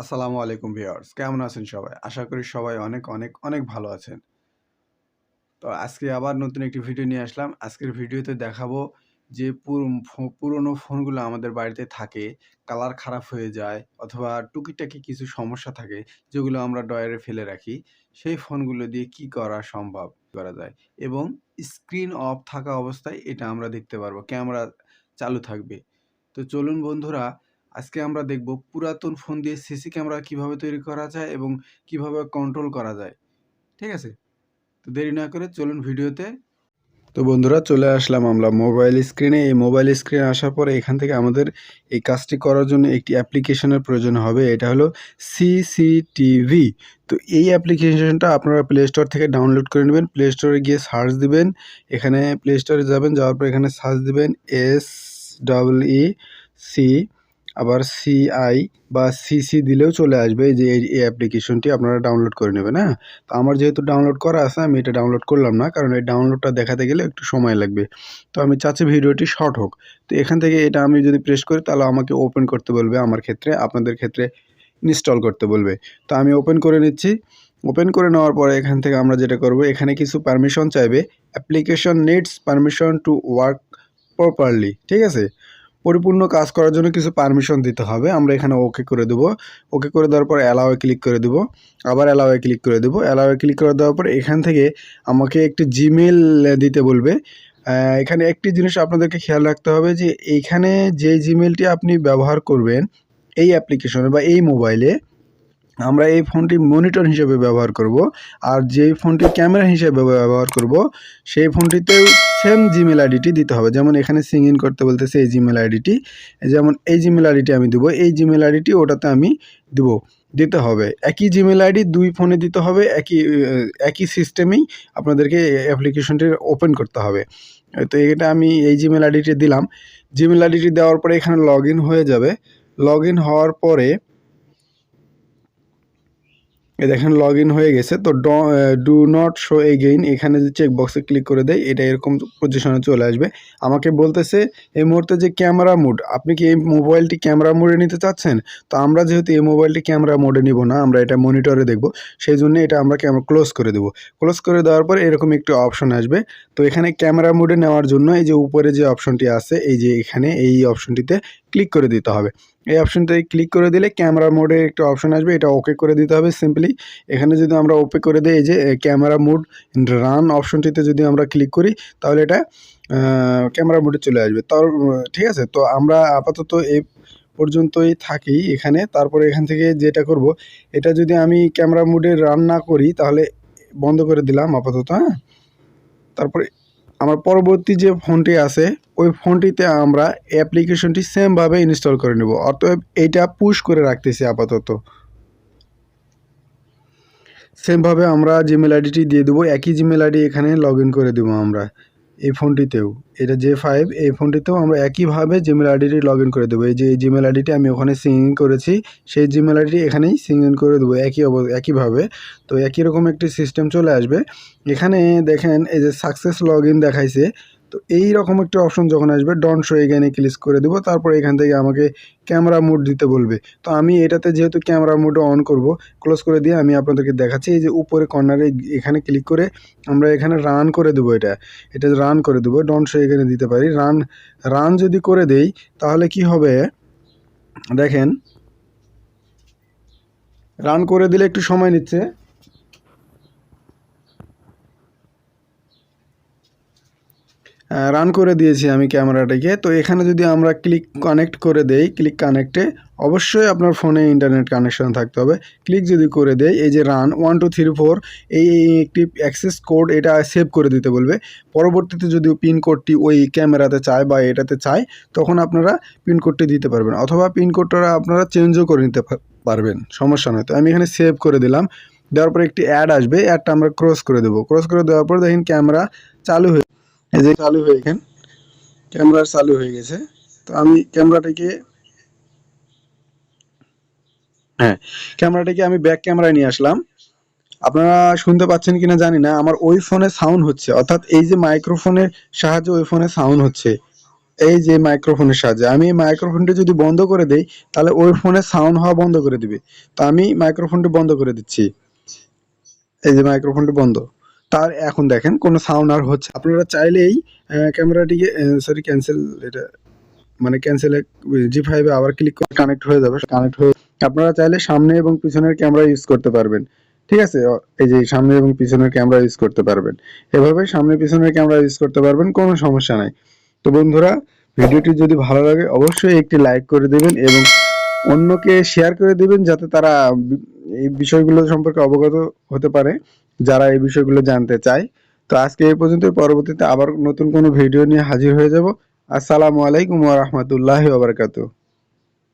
আসসালামু আলাইকুম ভিউয়ার্স, কেমন আছেন সবাই? আশা করি সবাই অনেক অনেক অনেক ভালো আছেন। তো আজকে আবার নতুন একটি ভিডিও নিয়ে আসলাম। আজকের ভিডিওতে দেখাবো যে পুরনো ফোনগুলো আমাদের বাড়িতে থাকে, কালার খারাপ হয়ে যায় অথবা টুকিটাকি কিছু সমস্যা থাকে যেগুলো আমরা ড্রয়ারে ফেলে রাখি। সেই ফোনগুলো দিয়ে কি করা সম্ভব করা যায় এবং স্ক্রিন অফ থাকা অবস্থায় এটা আমরা দেখতে পারবো। ক্যামেরা চালু থাকবে। তো চলুন বন্ধুরা, আজকে আমরা দেখব পুরাতন ফোন দিয়ে সিসি ক্যামেরা কিভাবে তৈরি করা যায় এবং কিভাবে কন্ট্রোল করা যায়। ঠিক আছে? তো দেরি না করে চলুন ভিডিওতে। তো বন্ধুরা, চলে আসলাম আমরা মোবাইল স্ক্রিনে। এই মোবাইল স্ক্রিনে আসার পরে এখান থেকে আমাদের এই কাজটি করার জন্য একটি অ্যাপ্লিকেশনের প্রয়োজন হবে। এটা হলো সিসিটিভি। তো এই অ্যাপ্লিকেশনটা আপনারা প্লে স্টোর থেকে ডাউনলোড করে নেবেন। প্লে স্টোরে গিয়ে সার্চ দিবেন। এখানে প্লে স্টোরে যাবেন, যাওয়ার পর এখানে সার্চ দিবেন SEE আবার CI বা CC দিলেও চলে আসবে। যে এই অ্যাপ্লিকেশনটি আপনারা ডাউনলোড করে নেবেন। হ্যাঁ, তো আমার যেহেতু ডাউনলোড করা আছে আমি এটা ডাউনলোড করলাম না, কারণ এই ডাউনলোডটা দেখাতে গেলে একটু সময় লাগবে। তো আমি চাচ্ছি ভিডিওটি শর্ট হোক। তো এখান থেকে এটা আমি যদি প্রেস করি তাহলে আমাকে ওপেন করতে বলবে। আমার ক্ষেত্রে, আপনাদের ক্ষেত্রে ইনস্টল করতে বলবে। তো আমি ওপেন করে নিচ্ছি। ওপেন করে নেওয়ার পরে এখান থেকে আমরা যেটা করব, এখানে কিছু পারমিশন চাইবে। Application needs permission to work properly. ঠিক আছে, পরিপূর্ণ কাজ করার জন্য কিছু পারমিশন দিতে হবে। আমরা এখানে ওকে করে দেবো। ওকে করে দেওয়ার পর অ্যালাওয়ে ক্লিক করে দেবো। আবার অ্যালাওয়ে ক্লিক করে দেবো। অ্যালাওয়ে ক্লিক করে দেওয়ার পর এখান থেকে আমাকে একটি জিমেল দিতে বলবে। এখানে একটি জিনিস আপনাদেরকে খেয়াল রাখতে হবে যে এইখানে যে জিমেলটি আপনি ব্যবহার করবেন এই অ্যাপ্লিকেশনে বা এই মোবাইলে, আমরা এই ফোনটি মনিটর হিসেবে ব্যবহার করব, আর যেই ফোনটি ক্যামেরা হিসেবে ব্যবহার করব সেই ফোনটিতেও সেম জিমেল আইডিটি দিতে হবে। যেমন এখানে সিং ইন করতে বলতেছে এই জিমেল আইডিটি, যেমন এই জিমেল আইডিটি আমি দেবো, এই জিমেল আইডিটি ওটাতে আমি দিতে হবে। একই জিমেল আইডি দুই ফোনে দিতে হবে, একই সিস্টেমেই আপনাদেরকে অ্যাপ্লিকেশনটি ওপেন করতে হবে। তো এটা আমি এই জিমেল আইডিটি দিলাম। জিমেল আইডিটি দেওয়ার পরে এখানে লগ ইন হয়ে যাবে। লগ ইন হওয়ার পরে দেখেন লগ ইন হয়ে গেছে। তো ডু নট শো এগেইন এখানে যে চেক বক্সে ক্লিক করে দেয়, এটা এরকম পজিশনে চলে আসবে। আমাকে বলতেছে এই মুহূর্তে যে ক্যামেরা মোড, আপনি কি এই মোবাইলটি ক্যামেরা মোডে নিতে চাচ্ছেন? তো আমরা যেহেতু এই মোবাইলটি ক্যামেরা মোডে নিব না, আমরা এটা মনিটরে দেখব, সেই জন্য এটা আমরা ক্লোজ করে দেবো। ক্লোজ করে দেওয়ার পর এরকম একটি অপশন আসবে। তো এখানে ক্যামেরা মোডে নেওয়ার জন্য এই যে উপরে যে অপশনটি আছে, এই যে এখানে এই অপশনটিতে ক্লিক করে দিতে হবে। এই অপশনটাই ক্লিক করে দিলে ক্যামেরা মোডে একটা অপশন আসবে, এটা ওকে করে দিতে হবে সিম্পলি। এখানে যদি আমরা ওকে করে দিই, এই যে ক্যামেরা মোড রান অপশনটিতে যদি আমরা ক্লিক করি তাহলে এটা ক্যামেরা মোডে চলে আসবে। তার ঠিক আছে, তো আমরা আপাতত এই পর্যন্তই থাকি এখানে। তারপরে এখান থেকে যেটা করব, এটা যদি আমি ক্যামেরা মোডে রান না করি তাহলে বন্ধ করে দিলাম আপাতত। হ্যাঁ, তারপরে আমার পরবর্তী যে ফোনটি আছে ওই ফোনটিতে আমরা অ্যাপ্লিকেশনটি সেমভাবে ইনস্টল করে নেব। অতএব এইটা পুশ করে রাখতেছি আপাতত। সেমভাবে আমরা জিমেল আইডিটি দিয়ে দেবো। একই জিমেল আইডি এখানে লগ ইন করে দেবো আমরা এই ফোনটিতেও। এটা J5, এই ফোনটিতেও আমরা একইভাবে জিমেল আইডিটি লগ ইন করে দেবো। এই যে এই জিমেল আইডিটি আমি ওখানে সিং ইন করেছি, সেই জিমেল আইডিটি এখানেই সিং ইন করে দেবো একইভাবে। তো একই রকম একটি সিস্টেম চলে আসবে। এখানে দেখেন এই যে সাকসেস লগ ইন দেখাইছে। তো এই রকম একটা অপশন যখন আসবে, ডন্ট শো এগেইনে ক্লিক করে দেবো। তারপর এখান থেকে আমাকে ক্যামেরা মোড দিতে বলবে। তো আমি এটাতে যেহেতু ক্যামেরা মোডে অন করব, ক্লোজ করে দিয়ে আমি আপনাদেরকে দেখাচ্ছি। এই যে উপরে কর্নারে এখানে ক্লিক করে আমরা এখানে রান করে দেবো। এটা রান করে দেবো। ডন্ট শো এখানে দিতে পারি। রান যদি করে দেই তাহলে কি হবে দেখেন, রান করে দিলে একটু সময় নিচ্ছে। রান করে দিয়েছি আমি ক্যামেরাটাকে। তো এখানে যদি আমরা ক্লিক কানেক্ট করে দেই, ক্লিক কানেক্টে অবশ্যই আপনার ফোনে ইন্টারনেট কানেকশন থাকতে হবে। ক্লিক যদি করে দেই, এই যে রান 1 2 3 4 এই একটি অ্যাক্সেস কোড, এটা সেভ করে দিতে বলবে। পরবর্তীতে যদি পিনকোডটি ওই ক্যামেরাতে চায় বা এটাতে চায় তখন আপনারা পিনকোডটি দিতে পারবেন, অথবা পিনকোডটা আপনারা চেঞ্জও করে নিতে পারবেন, সমস্যা নয়। তো আমি এখানে সেভ করে দিলাম। দেওয়ার পর একটি অ্যাড আসবে, অ্যাডটা আমরা ক্রস করে দেবো। ক্রস করে দেওয়ার পর দেখেন ক্যামেরা চালু হয়ে, এই যে চালু হয়ে গেছে, ক্যামেরা চালু হয়ে গেছে। তো আমি ক্যামেরাটাকে আমি ব্যাক ক্যামেরায় নিয়ে আসলাম। আপনারা শুনতে পাচ্ছেন কিনা জানি না, আমার ওই ফোনে সাউন্ড হচ্ছে, অর্থাৎ এই যে মাইক্রোফোনের সাহায্যে ওই ফোনে সাউন্ড হচ্ছে। এই যে মাইক্রোফোনের সাহায্যে আমি এই মাইক্রোফোনটি যদি বন্ধ করে দেই তাহলে ওই ফোনে সাউন্ড হওয়া বন্ধ করে দিবে। তো আমি মাইক্রোফোনটি বন্ধ করে দিচ্ছি। এই যে মাইক্রোফোনটি বন্ধ। তার এখন দেখেন কোনো সাউন্ড আর হচ্ছে। আপনারা চাইলেই ক্যামেরাটিকে সরি ক্যান্সেল, এটা মানে ক্যান্সেল G5 এ আবার ক্লিক করে কানেক্ট হয়ে যাবে। কানেক্ট হয়ে আপনারা চাইলে সামনে এবং পিছনের ক্যামেরা ইউজ করতে পারবেন। ঠিক আছে? এই যে সামনে এবং পিছনের ক্যামেরা ইউজ করতে পারবেন। এভাবে সামনে পিছনের ক্যামেরা ইউজ করতে পারবেন, কোনো সমস্যা নাই। তো বন্ধুরা, ভিডিওটি যদি ভালো লাগে অবশ্যই একটি লাইক করে দেবেন এবং অন্যকে শেয়ার করে দিবেন যাতে তারা এই বিষয়গুলো সম্পর্কে অবগত হতে পারে, যারা এই বিষয়গুলো জানতে চায়। তো আজকে এই পর্যন্ত, পরবর্তীতে আবার নতুন কোনো ভিডিও নিয়ে হাজির হয়ে যাব। আসসালামু আলাইকুম ওয়া রাহমাতুল্লাহি ওয়া বারাকাতুহু।